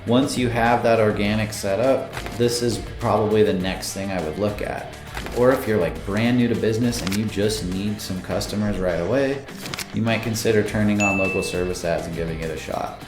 Once you have that organic set up, this is probably the next thing I would look at. Or if you're like brand new to business and you just need some customers right away, you might consider turning on local service ads and giving it a shot.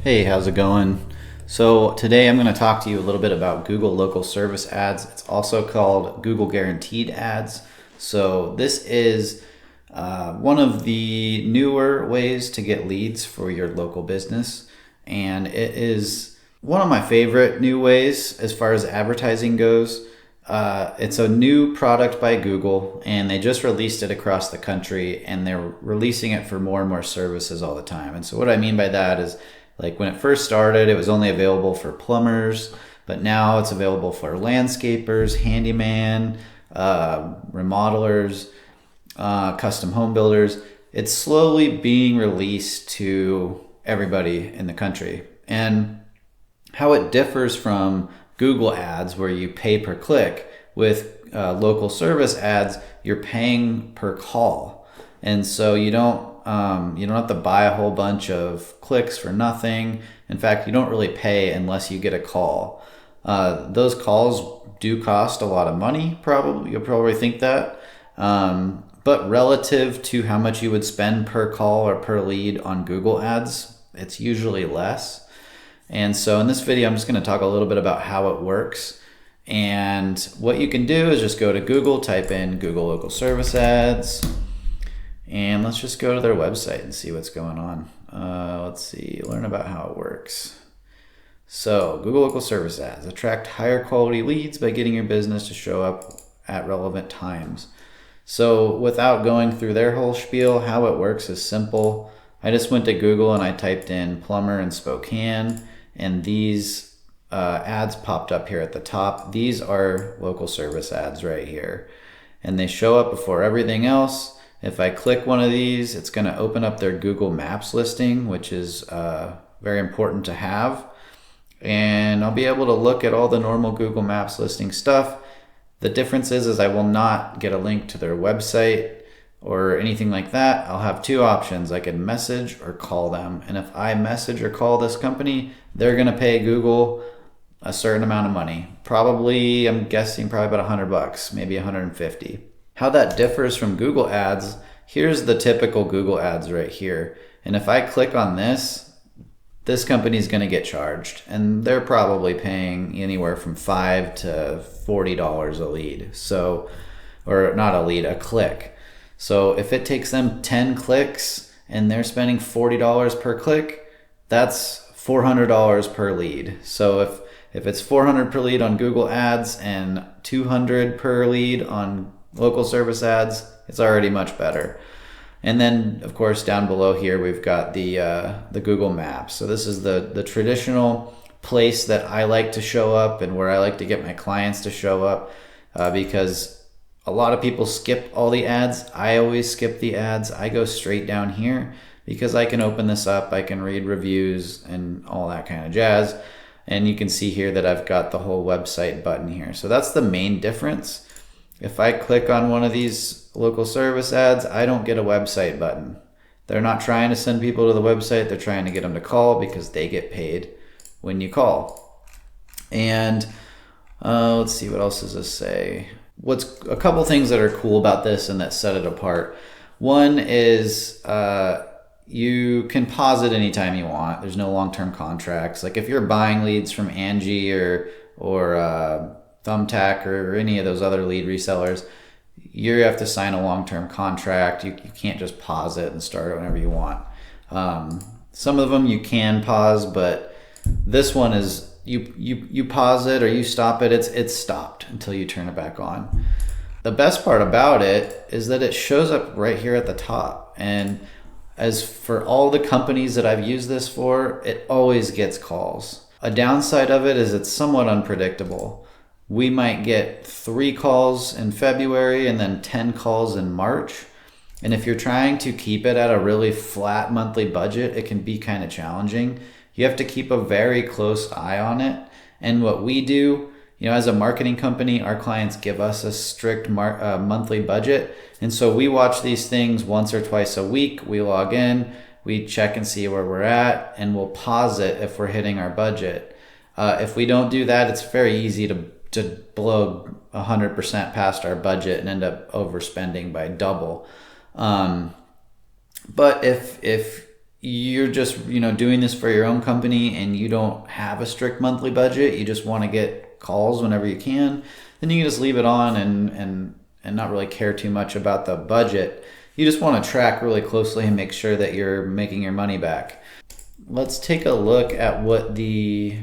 Hey, how's it going? So today I'm going to talk to you a little bit about Google Local Service Ads. It's also called Google Guaranteed Ads. So this is one of the newer ways to get leads for your local business. And it is one of my favorite new ways as far as advertising goes. It's a new product by Google, and they just released it across the country, and they're releasing it for more and more services all the time. And so what I mean by that is, like when it first started, it was only available for plumbers, but now it's available for landscapers, handyman, remodelers, custom home builders. It's slowly being released to everybody in the country. And how it differs from Google ads, where you pay per click, with local service ads, you're paying per call. And so you don't have to buy a whole bunch of clicks for nothing. In fact, you don't really pay unless you get a call. Those calls do cost a lot of money, probably. You'll probably think that. But relative to how much you would spend per call or per lead on Google ads, it's usually less. And so in this video, I'm just going to talk a little bit about how it works. And what you can do is just go to Google, type in Google Local Service Ads. And let's just go to their website and see what's going on. Let's see, learn about how it works. So Google Local Service Ads attract higher quality leads by getting your business to show up at relevant times. So without going through their whole spiel, how it works is simple. I just went to Google and I typed in plumber in Spokane, and these ads popped up here at the top. These are local service ads right here, and they show up before everything else. If I click one of these, it's going to open up their Google Maps listing, which is very important to have. And I'll be able to look at all the normal Google Maps listing stuff. The difference is I will not get a link to their website or anything like that. I'll have two options. I can message or call them. And if I message or call this company, they're going to pay Google a certain amount of money. Probably, I'm guessing probably about $100, maybe $150. How that differs from Google ads, here's the typical Google ads right here. And if I click on this company's going to get charged, and they're probably paying anywhere from $5 to $40 a lead. So, or not a lead, a click. So if it takes them 10 clicks and they're spending $40 per click, that's $400 per lead. So if it's $400 per lead on Google ads and $200 per lead on local service ads, it's already much better. And then of course down below here we've got the Google Maps. So this is the traditional place that I like to show up and where I like to get my clients to show up, because a lot of people skip all the ads. I always skip the ads. I go straight down here because I can open this up, I can read reviews and all that kind of jazz. And you can see here that I've got the whole website button here. So that's the main difference. If I click on one of these local service ads, I don't get a website button. They're not trying to send people to the website. They're trying to get them to call because they get paid when you call. And let's see, what else does this say? What's a couple things that are cool about this and that set it apart. One is you can pause it anytime you want. There's no long-term contracts. Like if you're buying leads from Angie or Thumbtack or any of those other lead resellers, you have to sign a long-term contract. You can't just pause it and start it whenever you want. Some of them you can pause, but this one is you pause it or you stop it, it's stopped until you turn it back on. The best part about it is that it shows up right here at the top. And as for all the companies that I've used this for, it always gets calls. A downside of it is it's somewhat unpredictable. We might get 3 calls in February and then 10 calls in March. And if you're trying to keep it at a really flat monthly budget, it can be kind of challenging. You have to keep a very close eye on it. And what we do, as a marketing company, our clients give us a strict monthly budget. And so we watch these things once or twice a week. We log in, we check and see where we're at, and we'll pause it if we're hitting our budget. If we don't do that, it's very easy to blow 100% past our budget and end up overspending by double. But if you're just doing this for your own company and you don't have a strict monthly budget, you just want to get calls whenever you can, then you can just leave it on and not really care too much about the budget. You just want to track really closely and make sure that you're making your money back. Let's take a look at what the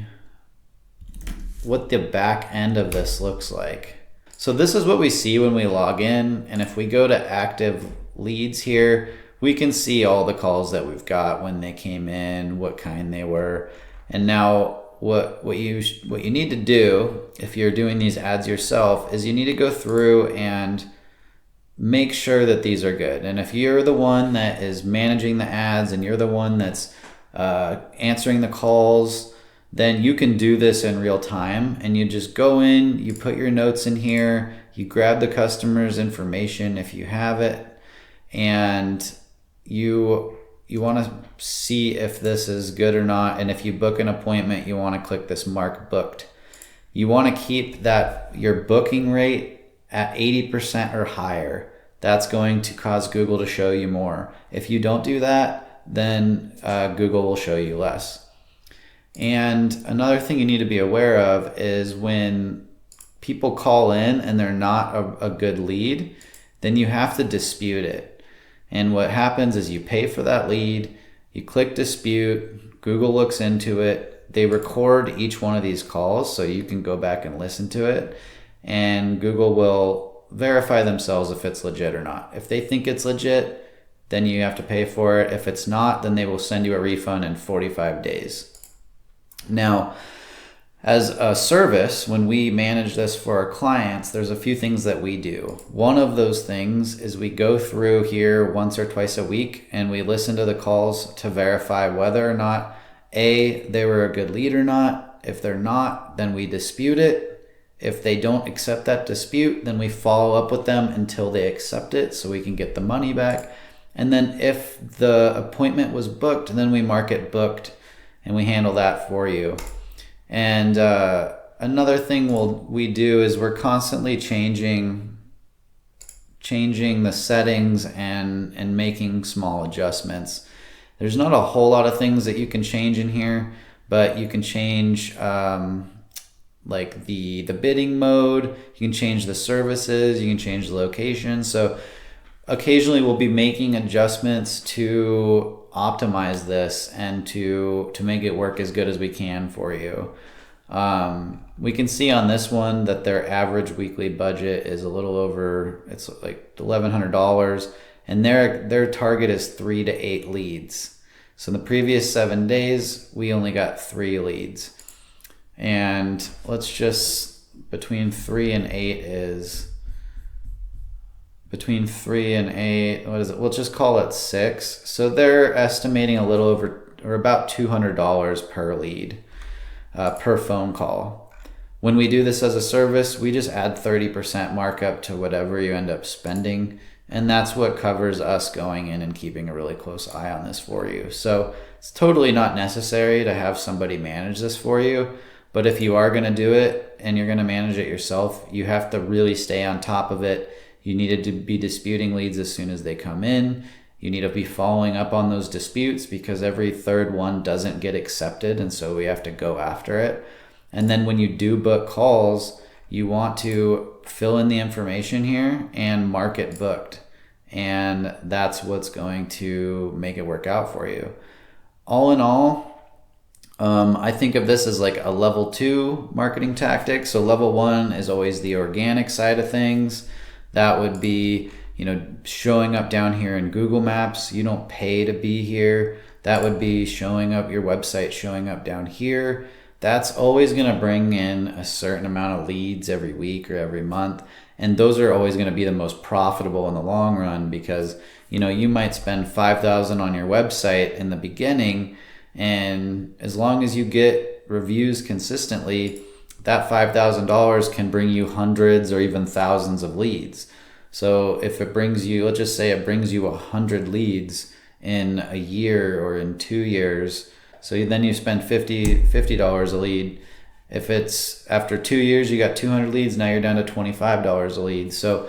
back end of this looks like. So this is what we see when we log in, and if we go to active leads here, we can see all the calls that we've got, when they came in, what kind they were. And now what you need to do if you're doing these ads yourself is you need to go through and make sure that these are good. And if you're the one that is managing the ads and you're the one that's answering the calls, then you can do this in real time. And you just go in, you put your notes in here, you grab the customer's information if you have it, and you want to see if this is good or not. And if you book an appointment, you want to click this mark booked. You want to keep your booking rate at 80% or higher. That's going to cause Google to show you more. If you don't do that, then Google will show you less. And another thing you need to be aware of is when people call in and they're not a good lead, then you have to dispute it. And what happens is you pay for that lead, you click dispute, Google looks into it, they record each one of these calls so you can go back and listen to it, and Google will verify themselves if it's legit or not. If they think it's legit, then you have to pay for it. If it's not, then they will send you a refund in 45 days. Now, as a service, when we manage this for our clients, there's a few things that we do. One of those things is we go through here once or twice a week and we listen to the calls to verify whether or not they were a good lead or not. If they're not, then we dispute it. If they don't accept that dispute, then we follow up with them until they accept it so we can get the money back. And then if the appointment was booked, then we mark it booked and we handle that for you. And another thing we do is we're constantly changing the settings and making small adjustments. There's not a whole lot of things that you can change in here, but you can change like the bidding mode, you can change the services, you can change the location. So occasionally we'll be making adjustments to optimize this and to make it work as good as we can for you. We can see on this one that their average weekly budget is a little over, it's like $1,100, and their target is 3 to 8 leads. So in the previous 7 days, we only got 3 leads. And let's just, between 3 and 8, what is it? We'll just call it 6. So they're estimating a little over, or about $200 per lead, per phone call. When we do this as a service, we just add 30% markup to whatever you end up spending. And that's what covers us going in and keeping a really close eye on this for you. So it's totally not necessary to have somebody manage this for you. But if you are going to do it and you're going to manage it yourself, you have to really stay on top of it. You need to be disputing leads as soon as they come in. You need to be following up on those disputes because every third one doesn't get accepted, and so we have to go after it. And then when you do book calls, you want to fill in the information here and mark it booked. And that's what's going to make it work out for you. All in all, I think of this as like a level 2 marketing tactic. So level 1 is always the organic side of things. That would be, showing up down here in Google Maps. You don't pay to be here. That would be showing up your website, showing up down here. That's always going to bring in a certain amount of leads every week or every month. And those are always going to be the most profitable in the long run because, you might spend $5,000 on your website in the beginning. And as long as you get reviews consistently, that $5,000 can bring you hundreds or even thousands of leads. So if it brings you, let's just say it brings you 100 leads in a year or in 2 years, so then you spend $50 a lead. If it's after 2 years, you got 200 leads, now you're down to $25 a lead. So,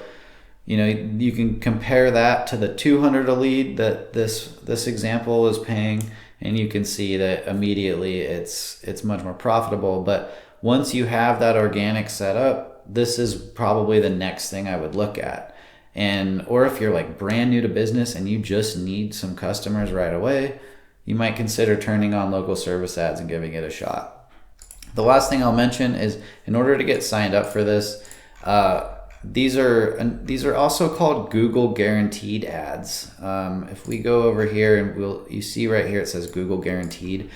you can compare that to the 200 a lead that this example is paying, and you can see that immediately it's much more profitable. But once you have that organic set up, this is probably the next thing I would look at. Or if you're like brand new to business and you just need some customers right away, you might consider turning on local service ads and giving it a shot. The last thing I'll mention is, in order to get signed up for this, these are also called Google guaranteed ads. If we go over here and you see right here it says Google guaranteed.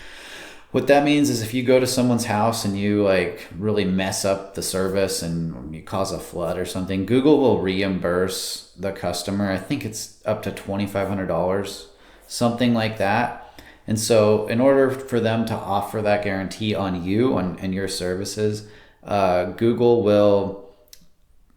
What that means is if you go to someone's house and you like really mess up the service and you cause a flood or something, Google will reimburse the customer. I think it's up to $2,500, something like that. And so in order for them to offer that guarantee on you and your services, Google will,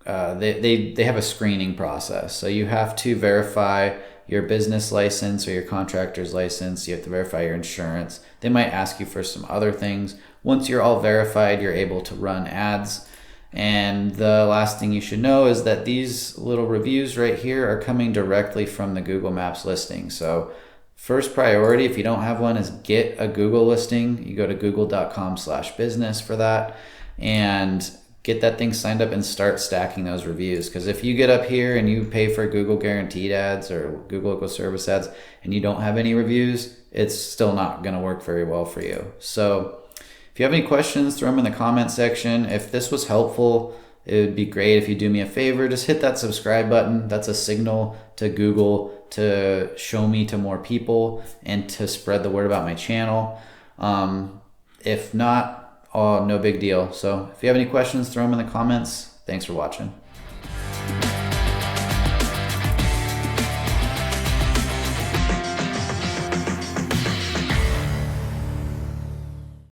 they have a screening process. So you have to verify your business license or your contractor's license. You have to verify your insurance. They might ask you for some other things. Once you're all verified, you're able to run ads. And the last thing you should know is that these little reviews right here are coming directly from the Google Maps listing. So first priority, if you don't have one, is get a Google listing. You go to google.com/business for that and get that thing signed up and start stacking those reviews. Because if you get up here and you pay for Google guaranteed ads or Google local service ads and you don't have any reviews, it's still not going to work very well for you. So if you have any questions, throw them in the comment section. If this was helpful, it would be great if you do me a favor. Just hit that subscribe button. That's a signal to Google to show me to more people and to spread the word about my channel. If not, no big deal. So if you have any questions, throw them in the comments. Thanks for watching.